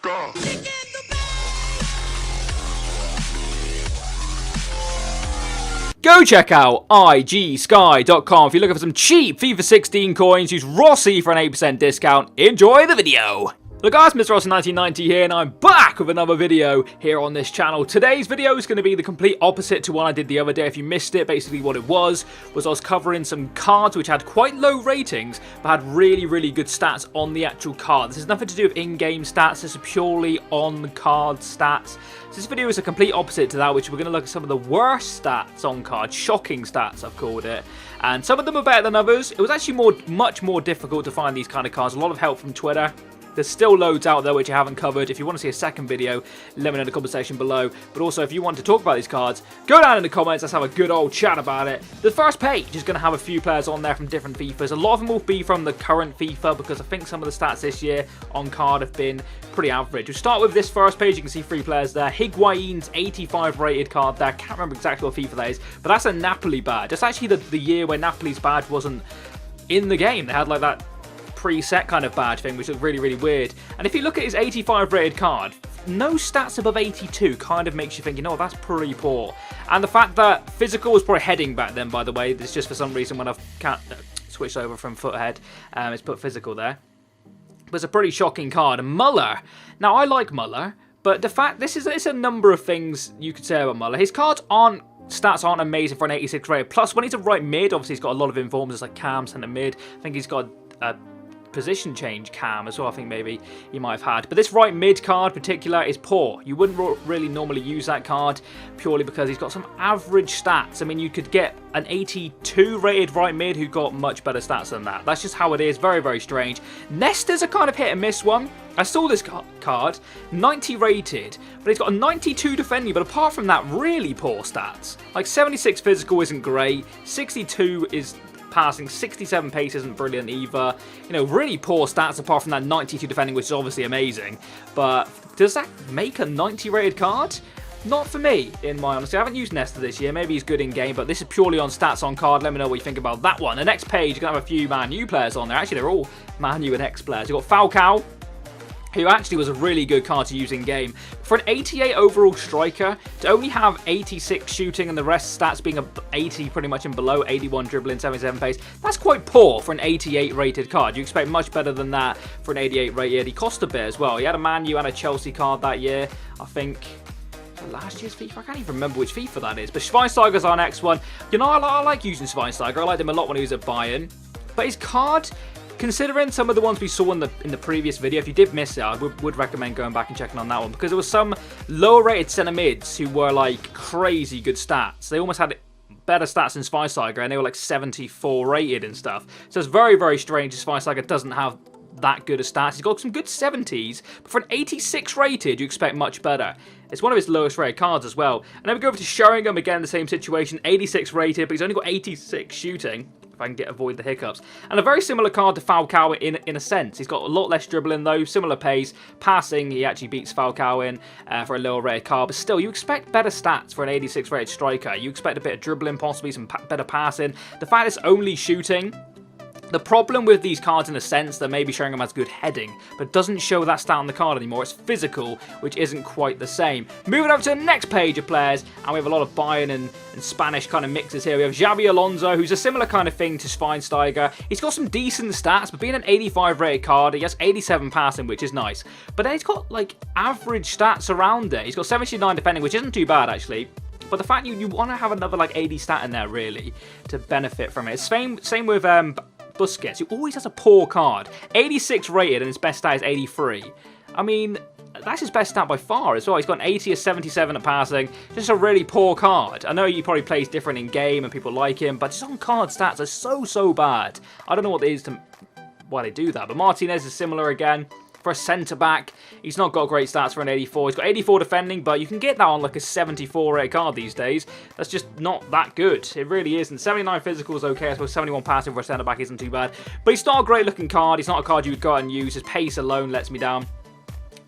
Go. Go check out igsky.com if you're looking for some cheap FIFA 16 coins. Use Rossi for an 8% discount. Enjoy the video. Look guys, Mr. Rossi 1990 here, and I'm back with another video here on this channel. Today's video is going to be the complete opposite to one I did the other day. If you missed it, basically what it was I was covering some cards which had quite low ratings, but had really good stats on the actual card. This has nothing to do with in-game stats, this is purely on-card stats. So this video is a complete opposite to that, which we're going to look at some of the worst stats on cards, shocking stats I've called it. And some of them are better than others. It was actually much more difficult to find these kind of cards. A lot of help from Twitter. There's still loads out there which I haven't covered. If you want to see a second video, let me know in the comment section below. But also, if you want to talk about these cards, go down in the comments. Let's have a good old chat about it. The first page is going to have a few players on there from different FIFAs. A lot of them will be from the current FIFA because I think some of the stats this year on card have been pretty average. We'll start with this first page. You can see 3 players there. Higuain's 85 rated card there. I can't remember exactly what FIFA that is, but that's a Napoli badge. That's actually the year where Napoli's badge wasn't in the game. They had like that preset kind of badge thing, which is really weird. And if you look at his 85 rated card, no stats above 82 kind of makes you think, you know, that's pretty poor. And the fact that physical was probably heading back then, by the way, this just for some reason when I've switched over from foot head, it's put physical there. But it's a pretty shocking card. And Muller, now I like Muller, but the fact, it's a number of things you could say about Muller. His cards stats aren't amazing for an 86 rated. Plus, when he's a right mid, obviously he's got a lot of informs, like cam, centre mid. I think he's got a position change cam as well, I think maybe you might have had. But this right mid card in particular is poor. You wouldn't really normally use that card purely because he's got some average stats. I mean, you could get an 82 rated right mid who got much better stats than that. That's just how it is. Very strange. Nesta's a kind of hit and miss one. I saw this card, 90 rated, but he's got a 92 defending, but apart from that, really poor stats. Like 76 physical isn't great, 62 is passing, 67 pace isn't brilliant either. You know, really poor stats apart from that 92 defending, which is obviously amazing. But does that make a 90 rated card? Not for me, in my honesty. I haven't used Nesta this year. Maybe he's good in game, but this is purely on stats on card. Let me know what you think about that one. The next page, you're going to have a few Man U players on there. Actually, they're all Man U and X players. You've got Falcao, who actually was a really good card to use in game. For an 88 overall striker, to only have 86 shooting and the rest stats being 80 pretty much and below, 81 dribbling, 77 pace, that's quite poor for an 88 rated card. You expect much better than that for an 88 rated. He cost a bit as well. He had a Man U and a Chelsea card that year, I think. Last year's FIFA? I can't even remember which FIFA that is. But Schweinsteiger's our next one. You know, I like using Schweinsteiger. I liked him a lot when he was at Bayern. But his card, considering some of the ones we saw in the previous video, if you did miss it, I would recommend going back and checking on that one, because there was some lower rated centre mids who were like crazy good stats. They almost had better stats than Schweinsteiger, and they were like 74 rated and stuff. So it's very strange that Schweinsteiger doesn't have that good of stats. He's got some good 70s, but for an 86 rated, you expect much better. It's one of his lowest rated cards as well. And then we go over to Sheringham, again, the same situation, 86 rated, but he's only got 86 shooting. If I can avoid the hiccups. And a very similar card to Falcao in a sense. He's got a lot less dribbling though, similar pace. Passing, he actually beats Falcao in for a lower rated card. But still, you expect better stats for an 86 rated striker. You expect a bit of dribbling, possibly some better passing. The fact it's only shooting, the problem with these cards in a sense that maybe Sheringham has good heading, but doesn't show that stat on the card anymore. It's physical, which isn't quite the same. Moving over to the next page of players, and we have a lot of Bayern and Spanish kind of mixes here. We have Xabi Alonso, who's a similar kind of thing to Schweinsteiger. He's got some decent stats, but being an 85 rated card, he has 87 passing, which is nice. But then he's got like average stats around it. He's got 79 defending, which isn't too bad actually. But the fact you want to have another like 80 stat in there really to benefit from it. Same with Busquets, who always has a poor card. 86 rated and his best stat is 83. I mean, that's his best stat by far as well. He's got an 80 or 77 at passing. Just a really poor card. I know he probably plays different in game and people like him, but his on card stats are so bad. I don't know what it is why they do that. But Martinez is similar again. For a centre-back, he's not got great stats for an 84. He's got 84 defending, but you can get that on like a 74 rated card these days. That's just not that good. It really isn't. 79 physical is okay. I suppose 71 passing for a centre-back isn't too bad. But he's not a great-looking card. He's not a card you would go out and use. His pace alone lets me down.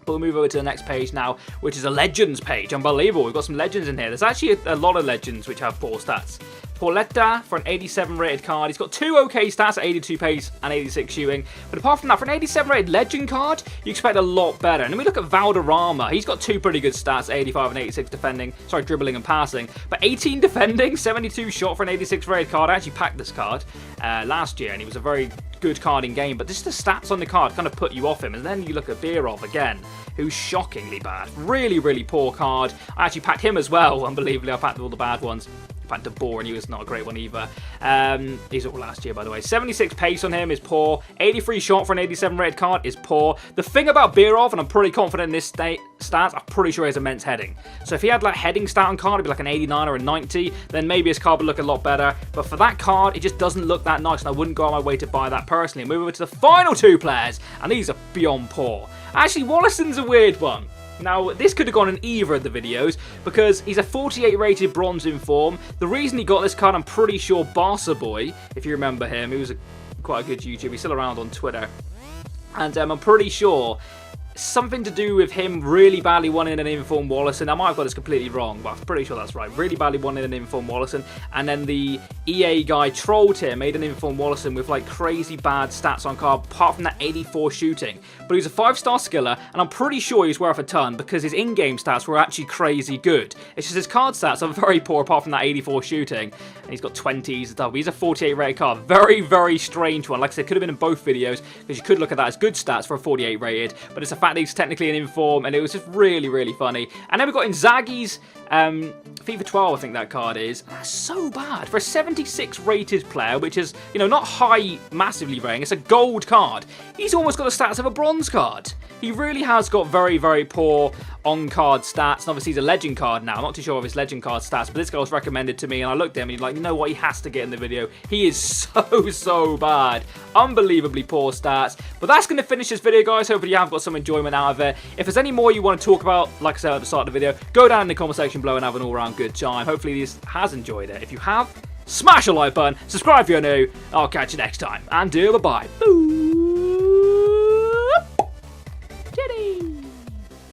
But we'll move over to the next page now, which is a Legends page. Unbelievable. We've got some Legends in here. There's actually a lot of Legends which have poor stats. Pauletta for an 87 rated card. He's got 2 okay stats at 82 pace and 86 shooting. But apart from that, for an 87 rated legend card, you expect a lot better. And then we look at Valderrama. He's got 2 pretty good stats, 85 and 86 defending. Sorry, dribbling and passing. But 18 defending, 72 shot for an 86 rated card. I actually packed this card last year, and he was a very good card in game. But just the stats on the card kind of put you off him. And then you look at Birov again, who's shockingly bad. Really, really poor card. I actually packed him as well. Unbelievably, I packed all the bad ones. De Boer, and he was not a great one either. He's all last year, by the way. 76 pace on him is poor. 83 shot for an 87 rated card is poor. The thing about Birov, and I'm pretty confident in this stat, I'm pretty sure he has immense heading. So if he had like heading stat on card, it'd be like an 89 or a 90, then maybe his card would look a lot better. But for that card, it just doesn't look that nice, and I wouldn't go on my way to buy that personally. Move over to the final 2 players, and these are beyond poor. Actually, Wollaston's a weird one. Now, this could have gone in either of the videos, because he's a 48 rated bronze in form. The reason he got this card, I'm pretty sure Barca Boy, if you remember him, he was quite a good YouTuber, he's still around on Twitter. And I'm pretty sure something to do with him really badly wanting an informed Wollaston. I might have got this completely wrong, but I'm pretty sure that's right. Really badly wanting an informed Wollaston, and then the EA guy trolled him, made an informed Wollaston with like crazy bad stats on card, apart from that 84 shooting. But he's a 5-star skiller, and I'm pretty sure he's worth a ton because his in-game stats were actually crazy good. It's just his card stats are very poor apart from that 84 shooting. And he's got 20s and stuff. He's a 48 rated card. Very, very strange one. Like I said, could have been in both videos because you could look at that as good stats for a 48 rated, but it's a fact that he's technically an inform, and it was just really, really funny. And then we've got Inzaghi's FIFA 12, I think that card is. That's so bad. For a 76 rated player, which is, you know, not high, massively rating, it's a gold card. He's almost got the stats of a bronze card. He really has got very, very poor on-card stats. And obviously, he's a legend card now. I'm not too sure of his legend card stats, but this guy was recommended to me, and I looked at him, and he's like, you know what? He has to get in the video. He is so bad. Unbelievably poor stats. But that's going to finish this video, guys. Hopefully, you have got some enjoyment out of it. If there's any more you want to talk about, like I said at the start of the video, go down in the comment section below and have an all-around good time. Hopefully, this has enjoyed it. If you have, smash a like button, subscribe if you're new. I'll catch you next time, and do bye-bye. Boo!